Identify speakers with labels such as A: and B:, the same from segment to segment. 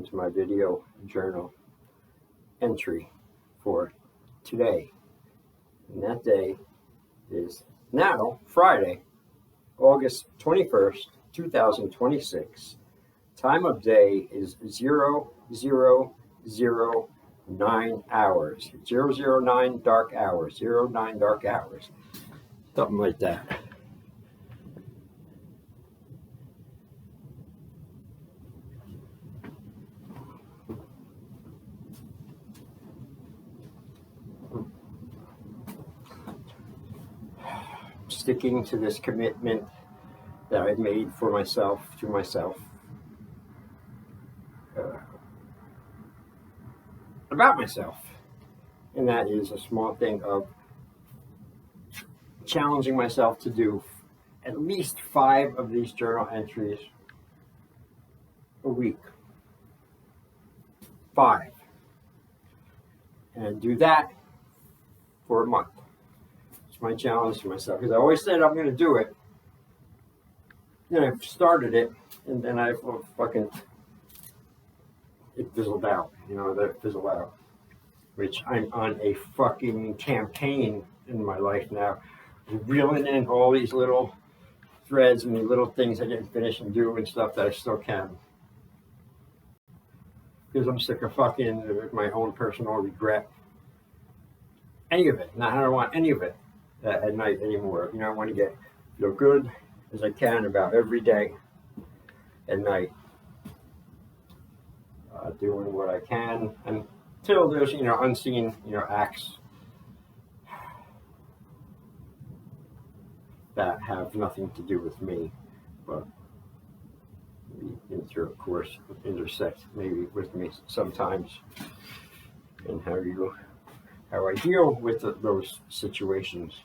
A: into my video journal entry for today. And that day is now Friday, August 21st, 2026. Time of day is 0009 hours. 009 dark hours. 09 dark hours. Something like that. Sticking to this commitment that I've made for myself, to myself, about myself. And that is a small thing of challenging myself to do at least 5 of these journal entries a week. 5. And do that for a month. It's my challenge to myself, because I always said I'm going to do it. Then I started it, and then it fizzled out. That it fizzled out. Which I'm on a fucking campaign in my life now, reeling in all these little threads and these little things I didn't finish and do and stuff that I still can. Because I'm sick of fucking my own personal regret. Any of it. Now, I don't want any of it at night anymore. I want to feel good as I can about every day at night. Doing what I can until there's, unseen, acts that have nothing to do with me, but of course, intersect maybe with me sometimes, and how I deal with those situations.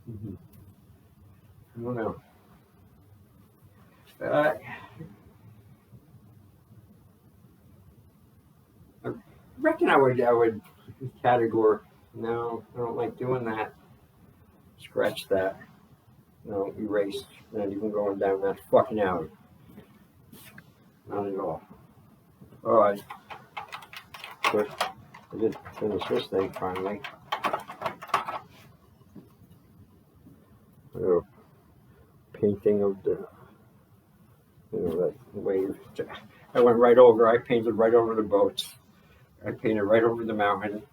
A: I don't know. I reckon I would categorize. No, I don't like doing that. Scratch that. No, erase. Not even going down that fucking alley. Not at all. Alright. But I did finish this thing finally. Painting of the, that wave. I went right over. I painted right over the boats. I painted right over the mountain.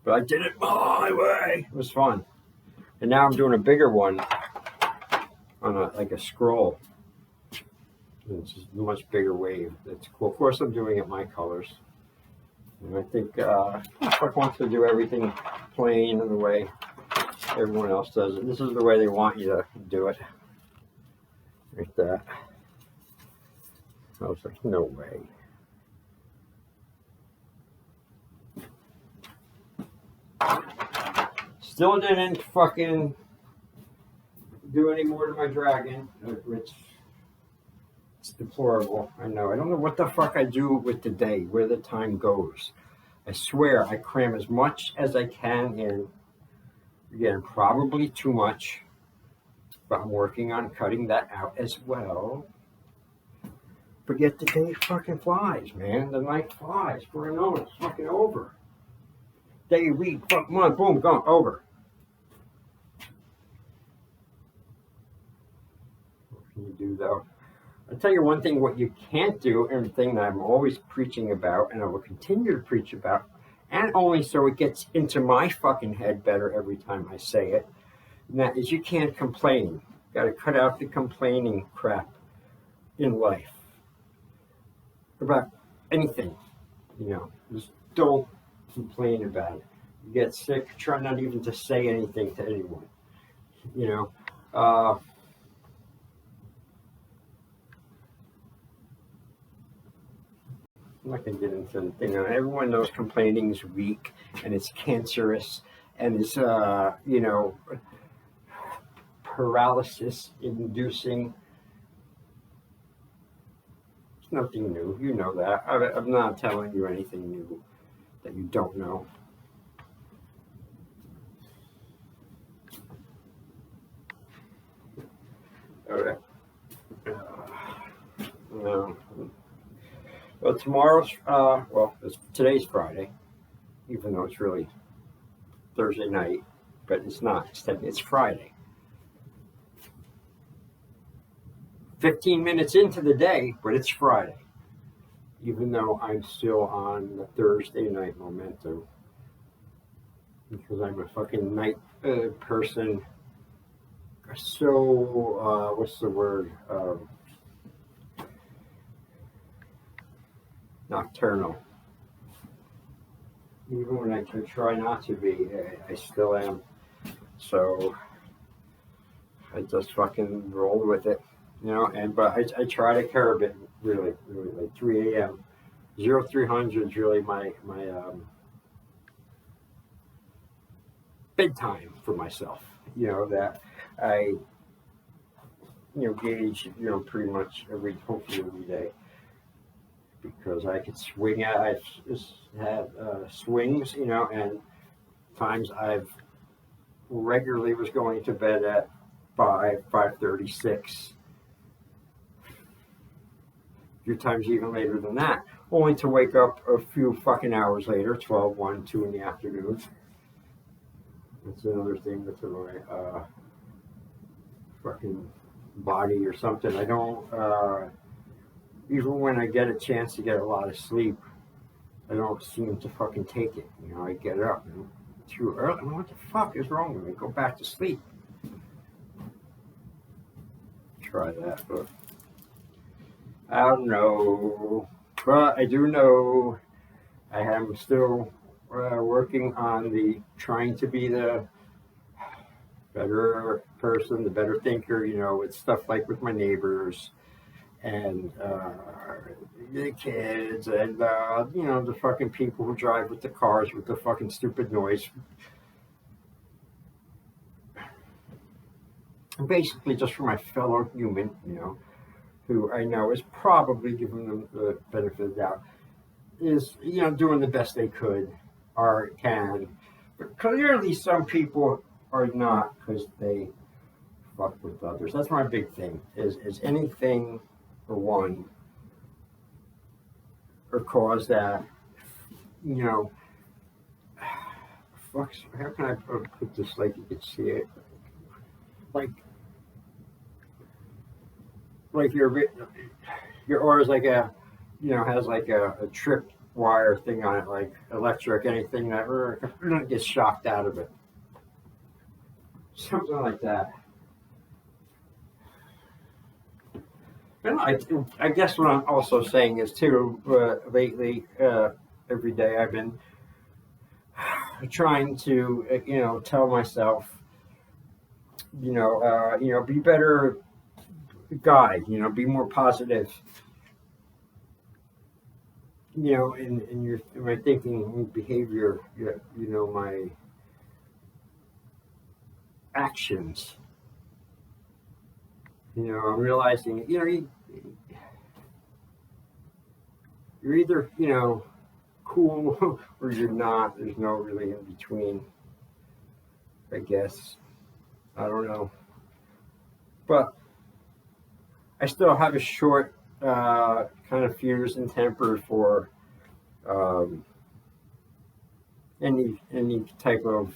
A: But I did it my way. It was fun. And now I'm doing a bigger one on a scroll. It's a much bigger wave. That's cool. Of course, I'm doing it my colors. And I think Fuck wants to do everything plain in the way everyone else does it. This is the way they want you to do it. Like that. I was like, no way. Still didn't fucking do any more to my dragon, which is deplorable. I know. I don't know what the fuck I do with the day, where the time goes. I swear I cram as much as I can in. Again, probably too much, but I'm working on cutting that out as well. Forget the day fucking flies, man. The night flies. Before I know it, it's fucking over. Day, week, fuck, month, boom, gone, over. What can you do, though? I'll tell you one thing, what you can't do, and the thing that I'm always preaching about, and I will continue to preach about, and only so it gets into my fucking head better every time I say it, and that is you can't complain. You gotta cut out the complaining crap in life. About anything, just don't complain about it. You get sick, try not even to say anything to anyone. I'm not going to get into the thing. Everyone knows complaining is weak and it's cancerous and it's, paralysis inducing. It's nothing new. You know that. I'm not telling you anything new that you don't know. All right. No. Well, today's Friday, even though it's really Thursday night, but it's not. It's Friday. 15 minutes into the day, but it's Friday. Even though I'm still on the Thursday night momentum. Because I'm a fucking night person. So, what's the word? Nocturnal. Even when I try not to be, I still am. So I just fucking roll with it, but I try to curb it really, like 3 a.m. 0300 is really my bedtime for myself. That I gauge pretty much hopefully every day. Because I could swing at, I've had swings, and times I've regularly was going to bed at 5:36. A few times even later than that, only to wake up a few fucking hours later, 12, 1, 2 in the afternoon. That's another thing with my fucking body or something. I don't. Even when I get a chance to get a lot of sleep, I don't seem to fucking take it. I get up and too early. I mean, what the fuck is wrong with me? Go back to sleep. Try that, but I don't know. But I do know I am still working on trying to be the better person, the better thinker, with stuff like with my neighbors. And the kids and the fucking people who drive with the cars with the fucking stupid noise. And basically just for my fellow human, who I know is probably giving them the benefit of the doubt, is, doing the best they could or can. But clearly some people are not, because they fuck with others. That's my big thing, is anything for one, or cause that, fuck, how can I put this like you could see it? Like your aura is like has like a trip wire thing on it, like electric, anything that gets shocked out of it. Something like that. And I guess what I'm also saying is too, lately, every day I've been trying to, tell myself, be better guide, be more positive, in my thinking and behavior, my actions. I'm realizing, you're either, cool or you're not. There's no really in between, I guess. I don't know. But I still have a short kind of fuse and temper for any type of,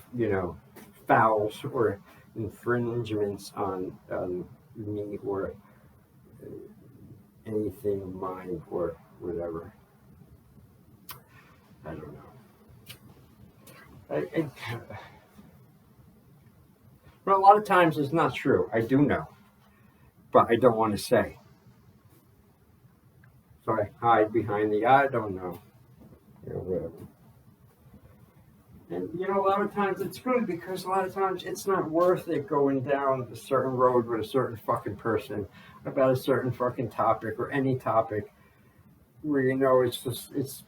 A: fouls or infringements on me or anything of mine or whatever. I don't know. But a lot of times it's not true. I do know, but I don't want to say. So I hide behind the I don't know. Whatever. And a lot of times it's good, because a lot of times it's not worth it going down a certain road with a certain fucking person about a certain fucking topic or any topic where it's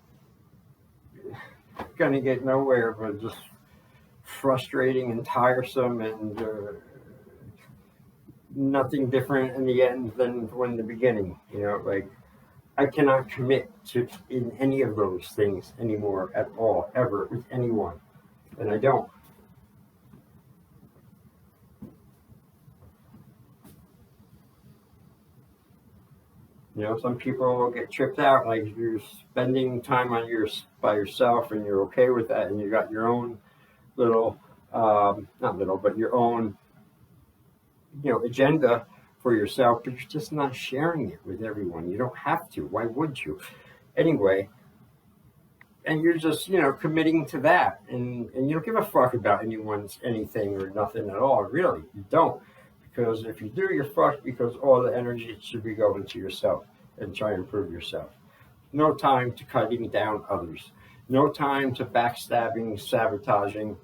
A: gonna get nowhere, but just frustrating and tiresome and nothing different in the end than when the beginning. Like I cannot commit to in any of those things anymore at all, ever, with anyone. And I don't. You know, some people get tripped out, like you're spending time by yourself and you're okay with that, and you got your own little, not little, but your own, agenda for yourself, but you're just not sharing it with everyone. You don't have to. Why would you? Anyway, and you're just, committing to that, and you don't give a fuck about anyone's anything or nothing at all. Really, you don't. Because if you do, you're fucked, because all the energy should be going to yourself and try and improve yourself. No time to cutting down others. No time to backstabbing, sabotaging,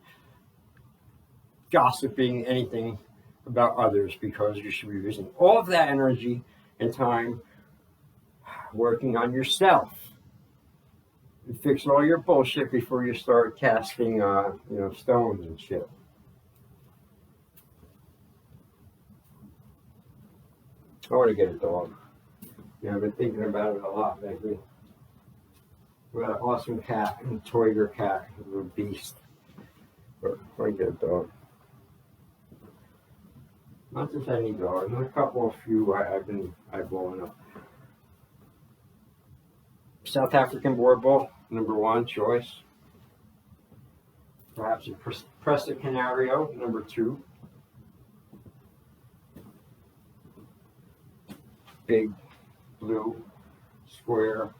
A: gossiping, anything about others, because you should be using all of that energy and time working on yourself. You fix all your bullshit before you start casting, stones and shit. I want to get a dog. I've been thinking about it a lot lately. We got an awesome cat, a Toiger cat, a beast. But I want to get a dog. Not just any dog. There's a few I've been eyeballing up. South African Boer Bull, #1 choice. Perhaps a Presa Canario, #2. Big, blue, square,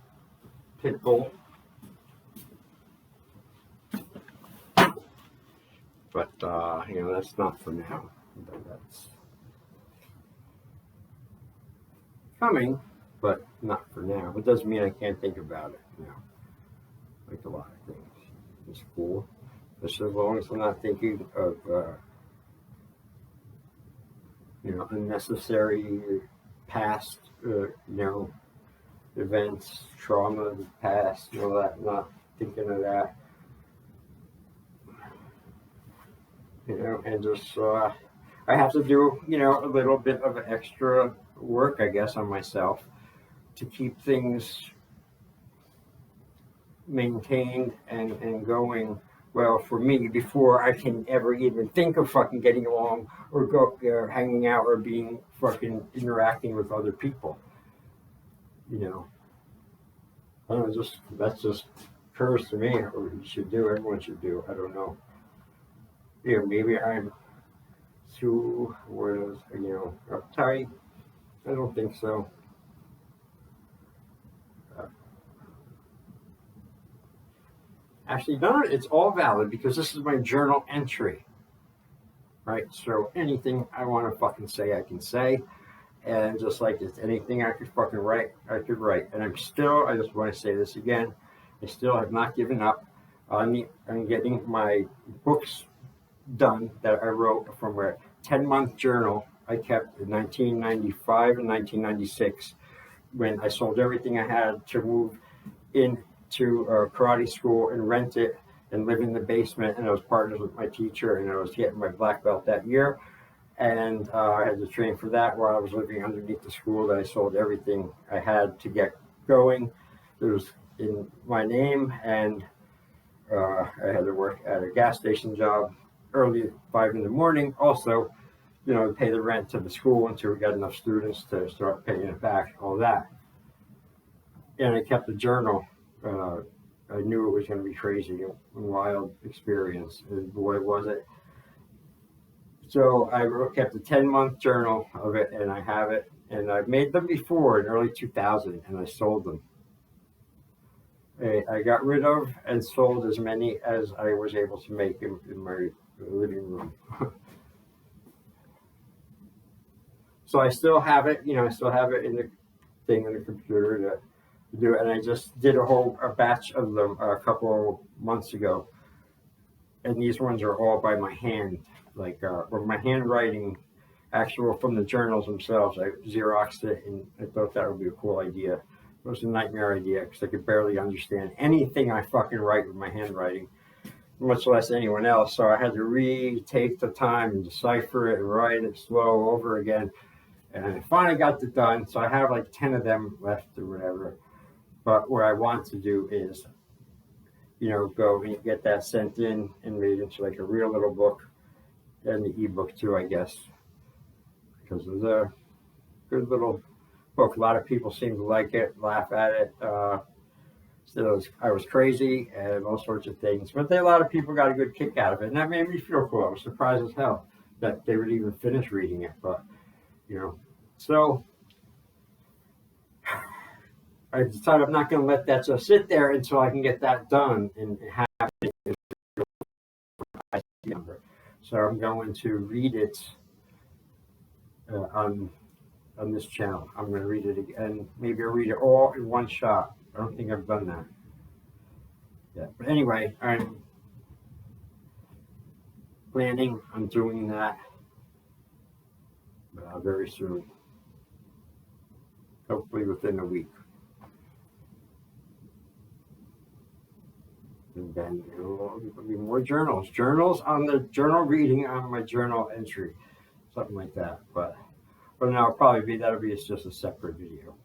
A: pit bull. But, that's not for now. That's coming, but not for now. It doesn't mean I can't think about it, like a lot of things. It's cool. Just as long as I'm not thinking of, unnecessary past, events, trauma of the past, that, not thinking of that. And just, I have to do, a little bit of extra work, I guess, on myself to keep things maintained and going well for me before I can ever even think of fucking getting along or hanging out or being fucking interacting with other people. I don't know, that's just occurs to me, or you should do, everyone should do, I don't know. Maybe I'm too, uptight. I don't think so. Actually, no, it's all valid because this is my journal entry, right? So anything I want to fucking say, I can say. And just like it's anything I could fucking write, I could write. And I just want to say this again, I still have not given up on getting my books done that I wrote from a 10-month journal I kept in 1995 and 1996 when I sold everything I had to move into a karate school and rent it and live in the basement. And I was partners with my teacher, and I was getting my black belt that year. And I had to train for that while I was living underneath the school that I sold everything I had to get going. It was in my name, and I had to work at a gas station job early at 5 in the morning. Also, pay the rent to the school until we got enough students to start paying it back, all that. And I kept a journal. I knew it was going to be crazy, a wild experience, and boy, was it. So I kept a 10-month journal of it, and I have it. And I've made them before in early 2000, and I sold them. I got rid of and sold as many as I was able to make in my living room. So I still have it, I still have it in the thing in the computer to do it. And I just did a batch of them a couple months ago. And these ones are all by my hand, or my handwriting, actual from the journals themselves. I Xeroxed it, and I thought that would be a cool idea. It was a nightmare idea because I could barely understand anything I fucking write with my handwriting, much less anyone else. So I had to take the time and decipher it and write it slow over again. And I finally got it done. So I have like 10 of them left or whatever. But what I want to do is, go and get that sent in and made into like a real little book, and the ebook too, I guess, because it's a good little book. A lot of people seem to like it, laugh at it. So I was crazy and all sorts of things, but a lot of people got a good kick out of it, and that made me feel cool. I was surprised as hell that they would even finish reading it, but so I decided I'm not going to let that just sit there until I can get that done and have it number. So I'm going to read it on this channel. I'm going to read it again. Maybe I'll read it all in one shot. I don't think I've done that yet. But anyway, I'm planning on doing that very soon. Hopefully within a week. And then there'll be more journals. Journals on the journal reading on my journal entry. Something like that. But for now, that'll be just a separate video.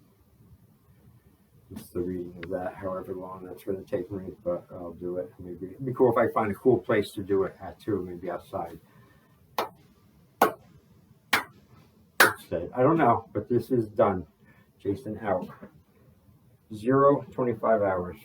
A: Just the reading of that, however long that's going to take me, but I'll do it. Maybe it'd be cool if I find a cool place to do it at too, maybe outside. I don't know, but this is done. Jason out. 0:25 hours.